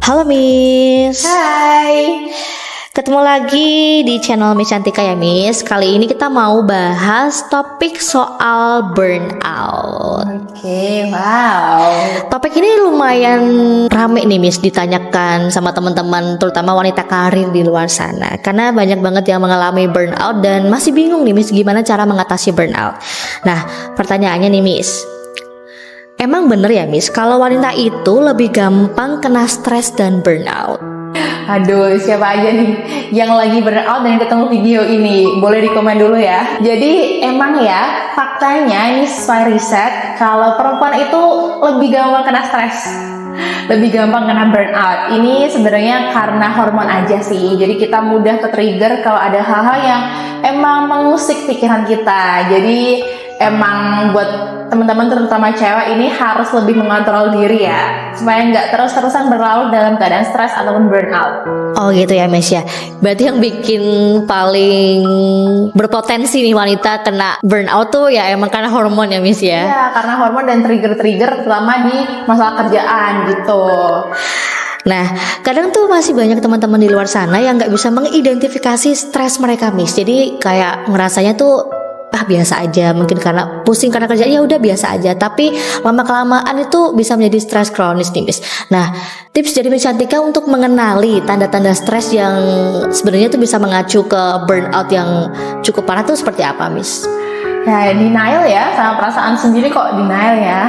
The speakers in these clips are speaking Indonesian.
Halo Miss. Hai. Ketemu lagi di channel Miss Cantika ya Miss. Kali ini kita mau bahas topik soal burnout. Oke, wow. Topik ini lumayan rame nih Miss, ditanyakan sama teman-teman, terutama wanita karir di luar sana. Karena banyak banget yang mengalami burnout dan masih bingung nih Miss gimana cara mengatasi burnout. Nah, pertanyaannya nih Miss, emang bener ya Miss kalau wanita itu lebih gampang kena stres dan burnout? Aduh, siapa aja nih yang lagi burnout dan ketemu video ini? Boleh di komen dulu ya. Jadi emang ya, faktanya ini sesuai riset, kalau perempuan itu lebih gampang kena stres, lebih gampang kena burnout. Ini sebenarnya karena hormon aja sih. Jadi kita mudah ke-trigger kalau ada hal-hal yang emang mengusik pikiran kita. Jadi emang buat teman-teman terutama cewek ini harus lebih mengontrol diri ya, supaya nggak terus-terusan berlarut dalam keadaan stres ataupun burnout. Oh gitu ya Miss ya. Berarti yang bikin paling berpotensi nih wanita kena burnout tuh ya emang karena hormon ya Miss ya. Iya, karena hormon dan trigger-trigger terutama di masalah kerjaan gitu. Nah, kadang tuh masih banyak teman-teman di luar sana yang nggak bisa mengidentifikasi stres mereka Miss. Jadi kayak ngerasanya tuh biasa aja, mungkin karena pusing karena kerja ya udah biasa aja, tapi lama kelamaan itu bisa menjadi stres kronis nih Miss. Nah, tips dari Miss Cantika untuk mengenali tanda-tanda stres yang sebenarnya tuh bisa mengacu ke burnout yang cukup parah tuh seperti apa Miss? Ya, denial ya, sama perasaan sendiri kok denial ya.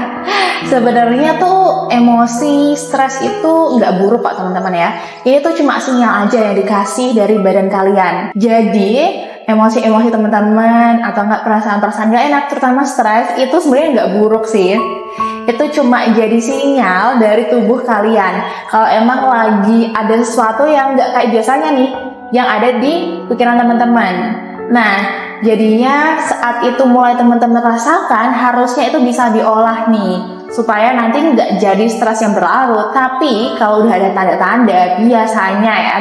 Sebenarnya tuh emosi stres itu nggak buruk kok teman-teman ya. Ini tuh cuma sinyal aja yang dikasih dari badan kalian. Jadi emosi-emosi teman-teman atau nggak perasaan-perasaan nggak enak, terutama stres, itu sebenarnya nggak buruk sih. Itu cuma jadi sinyal dari tubuh kalian kalau emang lagi ada sesuatu yang nggak kayak biasanya nih, yang ada di pikiran teman-teman. Nah, jadinya saat itu mulai teman-teman rasakan, harusnya itu bisa diolah nih, supaya nanti nggak jadi stres yang berlarut. Tapi kalau udah ada tanda-tanda,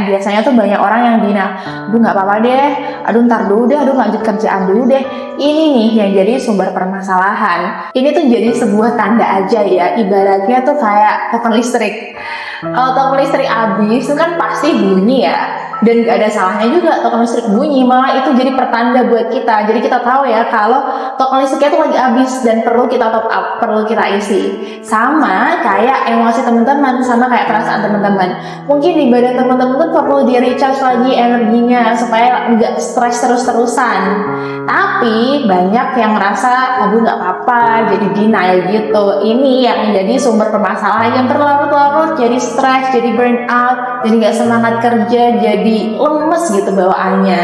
biasanya tuh banyak orang yang bilang, aduh nggak apa-apa deh, aduh ntar dulu deh, aduh lanjut kerjaan dulu deh. Ini nih yang jadi sumber permasalahan. Ini tuh jadi sebuah tanda aja ya, ibaratnya tuh kayak token listrik. Kalau token listrik habis itu kan pasti bunyi ya, dan gak ada salahnya juga token listrik bunyi, malah itu jadi pertanda buat kita. Jadi kita tahu ya kalau token listriknya itu lagi habis dan perlu kita top up, perlu kita isi. Sama kayak emosi teman-teman, sama kayak perasaan teman-teman. Mungkin di badan teman-teman tuh perlu di recharge lagi energinya supaya nggak stres terus-terusan. Tapi banyak yang ngerasa aduh nggak apa-apa, jadi denial gitu. Ini yang jadi sumber permasalahan, yang berlarut-larut jadi stres, jadi burnout, jadi nggak semangat kerja, jadi lemes gitu bawaannya.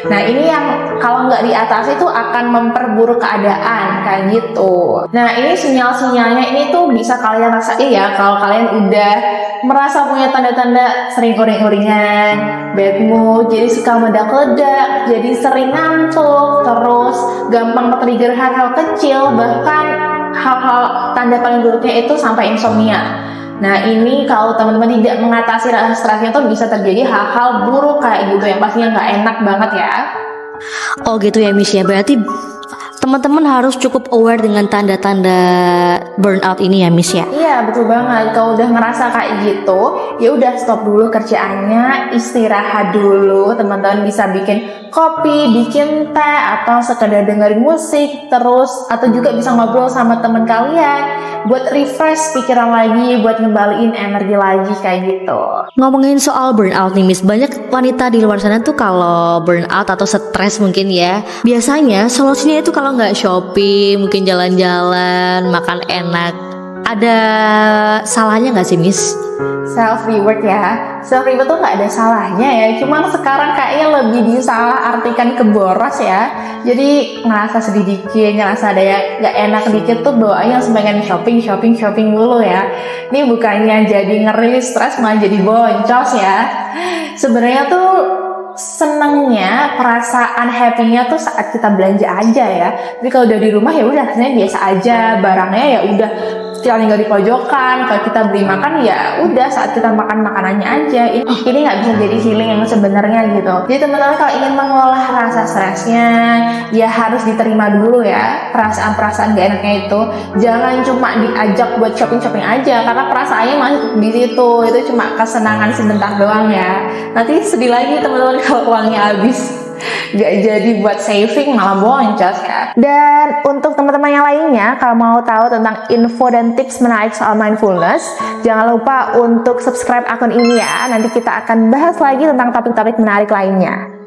Nah ini yang kalau nggak diatasi itu akan memperburuk keadaan kayak gitu. Nah ini sinyal-sinyalnya ini tuh bisa kalian rasain ya kalau kalian udah merasa punya tanda-tanda sering uring-uringan, bad mood, jadi suka meledak-ledak, jadi sering ngantuk, terus gampang trigger hal-hal kecil, bahkan hal-hal tanda paling buruknya itu sampai insomnia. Nah ini kalau teman-teman tidak mengatasi rasa stresnya tuh bisa terjadi hal-hal buruk kayak gitu yang pastinya nggak enak banget ya. Oh gitu ya Miss ya. Berarti teman-teman harus cukup aware dengan tanda-tanda burnout ini ya Miss ya. Iya betul banget. Kalau udah ngerasa kayak gitu, ya udah stop dulu kerjaannya, istirahat dulu. Teman-teman bisa bikin kopi, bikin teh, atau sekedar dengerin musik terus, atau juga bisa ngobrol sama teman kalian buat refresh pikiran lagi, buat ngembaliin energi lagi kayak gitu. Ngomongin soal burnout nih Miss, banyak wanita di luar sana tuh kalau burnout atau stres mungkin ya, biasanya solusinya itu kalau nggak shopping, mungkin jalan-jalan, makan enak. Ada salahnya nggak sih Miss? Self reward ya, self reward tuh nggak ada salahnya ya, cuman sekarang kayaknya lebih disalah artikan ke boros ya. Jadi ngerasa sedih dikit, ngerasa ada yang nggak enak dikit tuh bawaannya langsung pengen shopping dulu ya. Ini bukannya jadi ngeri stres, malah jadi boncos ya. Sebenarnya tuh senengnya, perasaan happy-nya tuh saat kita belanja aja ya. Tapi kalau udah di rumah ya udah rasanya biasa aja, barangnya ya udah tinggal di pojokan. Kalau kita beli makan ya udah saat kita makan makanannya aja. Ini nggak bisa jadi healing yang sebenarnya gitu. Jadi teman-teman kalau ingin mengolah rasa stresnya, ya harus diterima dulu ya perasaan-perasaan gak enaknya itu. Jangan cuma diajak buat shopping-shopping aja, karena perasaannya masih di situ. Itu cuma kesenangan sebentar doang ya. Nanti sedih lagi teman-teman kalau uangnya habis. Gak jadi buat saving, malah boncos ya. Dan untuk teman-teman yang lainnya, kalau mau tahu tentang info dan tips menarik soal mindfulness, jangan lupa untuk subscribe akun ini ya. Nanti kita akan bahas lagi tentang topik-topik menarik lainnya.